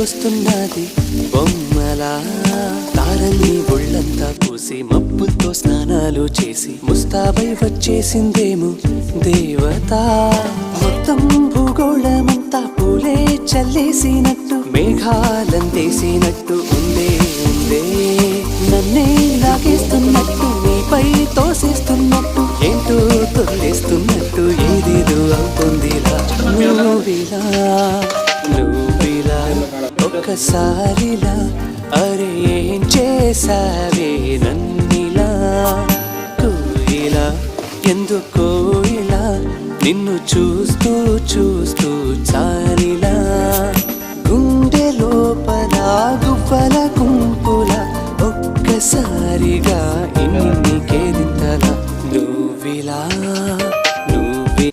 గుర్తొస్తున్నది బొమ్మలా తారల్ని ఒళ్ళంతా పూసి మబ్బులతో స్నానాలు చేసి ముస్తాబై వచ్చేసిందేమో దేవత మొత్తం భూగోళమంతా పూలే చల్లేసినట్టు మేఘాలందేసినట్టు ఉందే ఉందే నన్నే లాగేస్తున్నట్టు నీపై తోసేస్తున్నట్టు ఏంటో తొలేస్తున్నట్టు ఏదేదో అవుతుందిలా నువ్విలా నువ్విలా ఒక్కసారిలా అరే ఏం చేసావే నన్నిలా కోయిలా ఎందుకో ఇలా నిన్ను చూస్తూ చూస్తూ చాలిలా గుండె లోపల గువ్వల గుంపుల ఒక్కసారిగా ఇన్ని కేరింతలా నువ్విలా నువ్వి